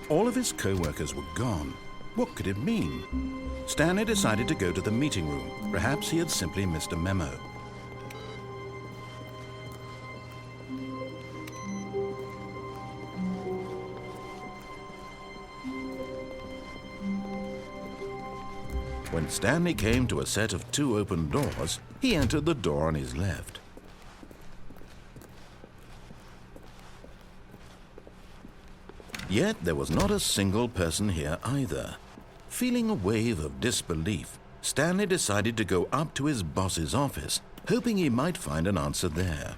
All of his co-workers were gone. What could it mean? Stanley decided to go to the meeting room. Perhaps he had simply missed a memo. When Stanley came to a set of 2 open doors, he entered the door on his left. Yet there was not a single person here either. Feeling a wave of disbelief, Stanley decided to go up to his boss's office, hoping he might find an answer there.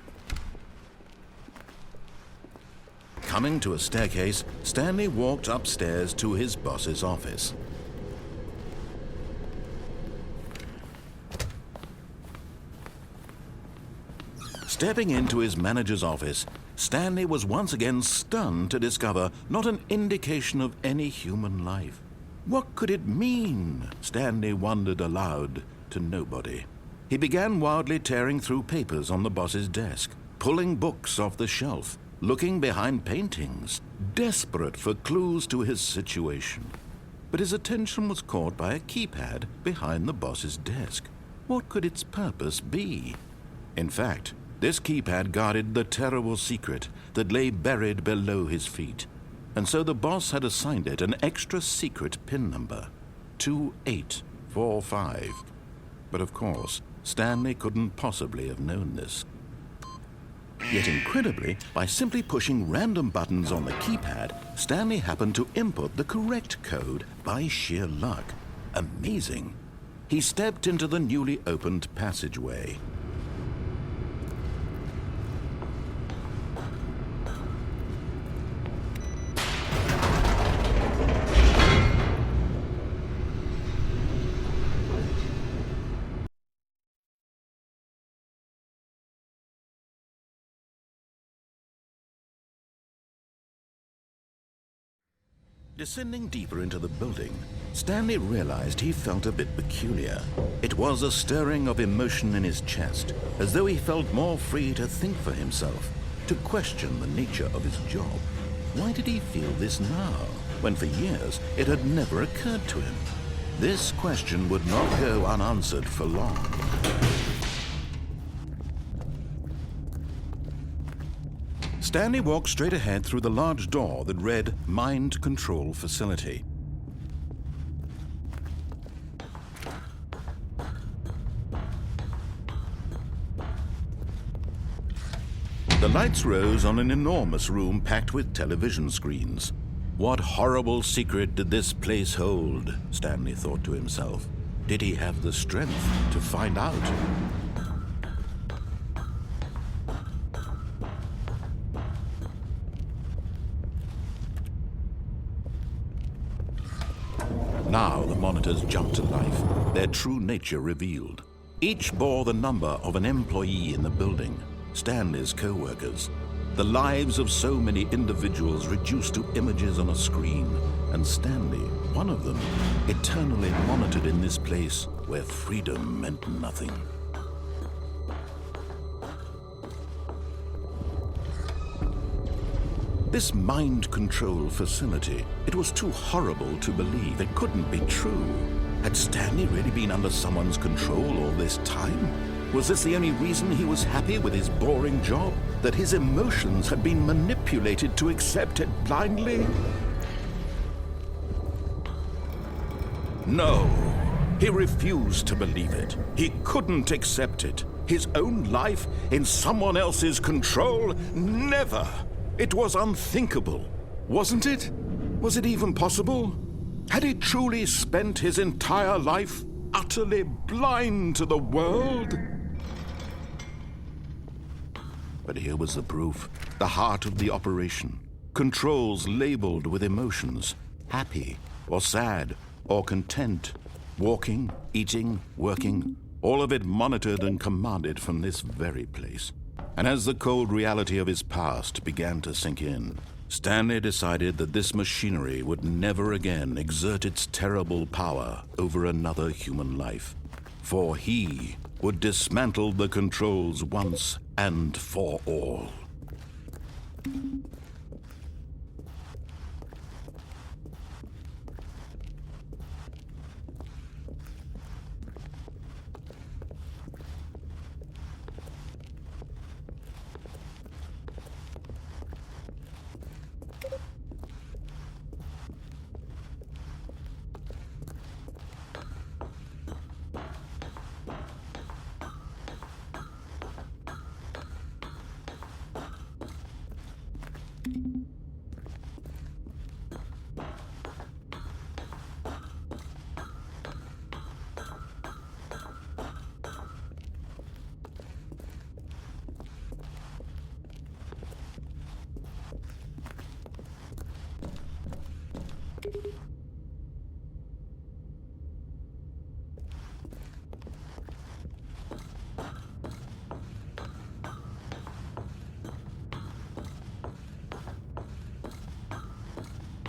Coming to a staircase, Stanley walked upstairs to his boss's office. Stepping into his manager's office, Stanley was once again stunned to discover not an indication of any human life. What could it mean? Stanley wondered aloud to nobody. He began wildly tearing through papers on the boss's desk, pulling books off the shelf, looking behind paintings, desperate for clues to his situation. But his attention was caught by a keypad behind the boss's desk. What could its purpose be? In fact, this keypad guarded the terrible secret that lay buried below his feet, and so the boss had assigned it an extra secret PIN number, 2845. But of course, Stanley couldn't possibly have known this. Yet incredibly, by simply pushing random buttons on the keypad, Stanley happened to input the correct code by sheer luck. Amazing. He stepped into the newly opened passageway. Descending deeper into the building, Stanley realized he felt a bit peculiar. It was a stirring of emotion in his chest, as though he felt more free to think for himself, to question the nature of his job. Why did he feel this now, when for years it had never occurred to him? This question would not go unanswered for long. Stanley walked straight ahead through the large door that read Mind Control Facility. The lights rose on an enormous room packed with television screens. What horrible secret did this place hold? Stanley thought to himself. Did he have the strength to find out? Now the monitors jumped to life, their true nature revealed. Each bore the number of an employee in the building, Stanley's co-workers. The lives of so many individuals reduced to images on a screen, and Stanley, one of them, eternally monitored in this place where freedom meant nothing. This mind control facility, it was too horrible to believe. It couldn't be true. Had Stanley really been under someone's control all this time? Was this the only reason he was happy with his boring job? That his emotions had been manipulated to accept it blindly? No, he refused to believe it. He couldn't accept it. His own life in someone else's control? Never! It was unthinkable, wasn't it? Was it even possible? Had he truly spent his entire life utterly blind to the world? But here was the proof, the heart of the operation. Controls labeled with emotions, happy or sad or content, walking, eating, working, all of it monitored and commanded from this very place. And as the cold reality of his past began to sink in, Stanley decided that this machinery would never again exert its terrible power over another human life, for he would dismantle the controls once and for all.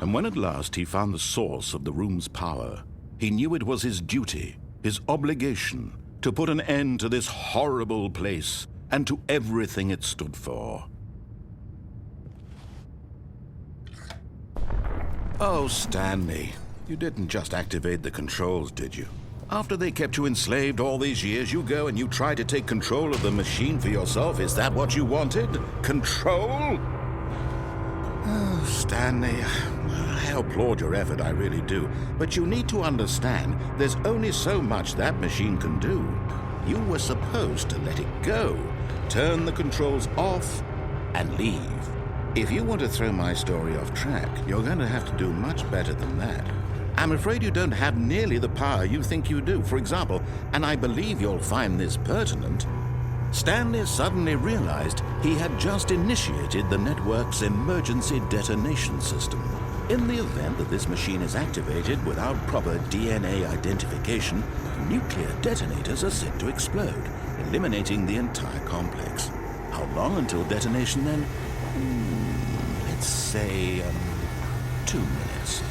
And when at last he found the source of the room's power, he knew it was his duty, his obligation, to put an end to this horrible place and to everything it stood for. Oh, Stanley, you didn't just activate the controls, did you? After they kept you enslaved all these years, you go and you try to take control of the machine for yourself. Is that what you wanted? Control? Oh, Stanley, I applaud your effort, I really do. But you need to understand, there's only so much that machine can do. You were supposed to let it go, turn the controls off, and leave. If you want to throw my story off track, you're going to have to do much better than that. I'm afraid you don't have nearly the power you think you do. For example, and I believe you'll find this pertinent, Stanley suddenly realized he had just initiated the network's emergency detonation system. In the event that this machine is activated without proper DNA identification, nuclear detonators are set to explode, eliminating the entire complex. How long until detonation then? Let's say 2 minutes.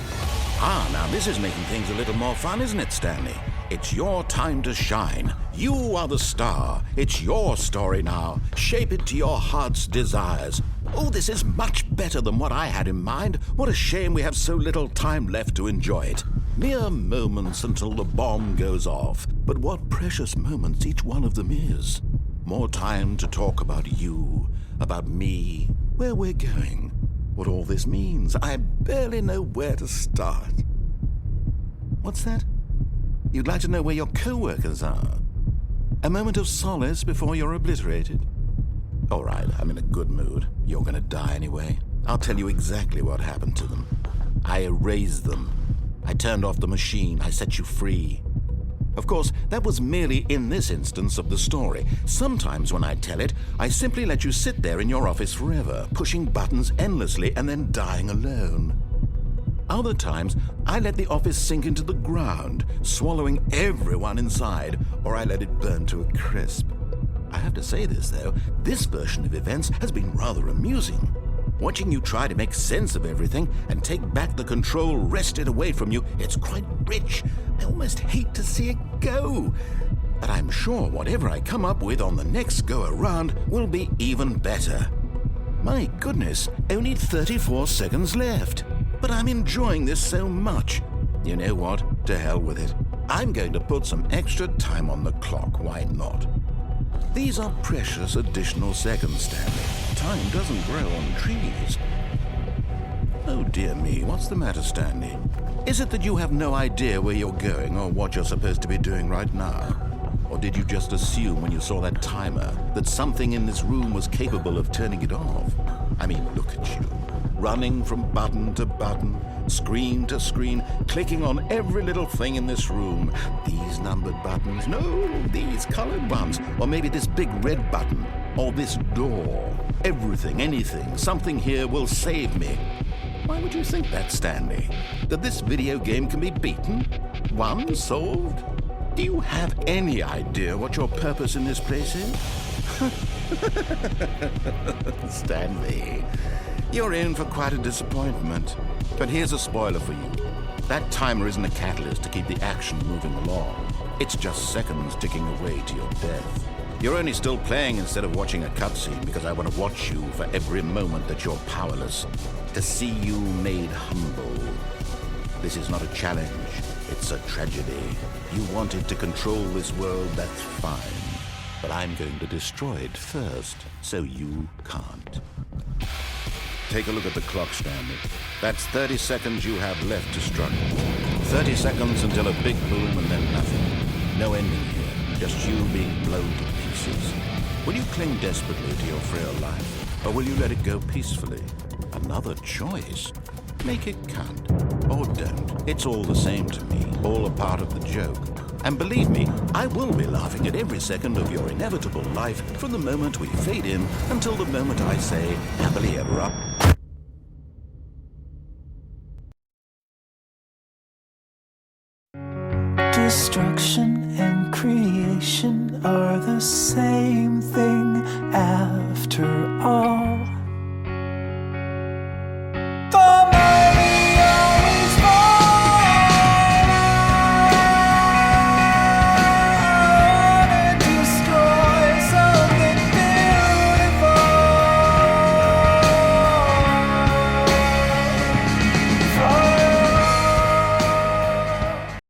Now this is making things a little more fun, isn't it, Stanley? It's your time to shine. You are the star. It's your story now. Shape it to your heart's desires. Oh, this is much better than what I had in mind. What a shame we have so little time left to enjoy it. Mere moments until the bomb goes off. But what precious moments each one of them is. More time to talk about you, about me, where we're going, what all this means. I barely know where to start. What's that? You'd like to know where your co-workers are? A moment of solace before you're obliterated? All right, I'm in a good mood. You're gonna die anyway. I'll tell you exactly what happened to them. I erased them. I turned off the machine. I set you free. Of course, that was merely in this instance of the story. Sometimes when I tell it, I simply let you sit there in your office forever, pushing buttons endlessly and then dying alone. Other times, I let the office sink into the ground, swallowing everyone inside, or I let it burn to a crisp. I have to say this, though, this version of events has been rather amusing. Watching you try to make sense of everything and take back the control wrested away from you, it's quite rich. I almost hate to see it go. But I'm sure whatever I come up with on the next go-around will be even better. My goodness, only 34 seconds left. But I'm enjoying this so much. You know what? To hell with it. I'm going to put some extra time on the clock. Why not? These are precious additional seconds, Stanley. Time doesn't grow on trees. Oh dear me, what's the matter, Stanley? Is it that you have no idea where you're going or what you're supposed to be doing right now? Or did you just assume when you saw that timer that something in this room was capable of turning it off? I mean, look at you. Running from button to button, screen to screen, clicking on every little thing in this room. These numbered buttons, no, these colored ones, or maybe this big red button, or this door. Everything, anything, something here will save me. Why would you think that, Stanley? That this video game can be beaten? Won? Solved? Do you have any idea what your purpose in this place is? Stanley, you're in for quite a disappointment. But here's a spoiler for you. That timer isn't a catalyst to keep the action moving along. It's just seconds ticking away to your death. You're only still playing instead of watching a cutscene because I want to watch you for every moment that you're powerless, to see you made humble. This is not a challenge, it's a tragedy. You wanted to control this world, that's fine. But I'm going to destroy it first, so you can't. Take a look at the clock, Stanley. That's 30 seconds you have left to struggle. 30 seconds until a big boom and then nothing. No ending here, just you being blown to pieces. Will you cling desperately to your frail life, or will you let it go peacefully? Another choice. Make it count, or don't. It's all the same to me, all a part of the joke. And believe me, I will be laughing at every second of your inevitable life from the moment we fade in until the moment I say, happily ever up. Destruction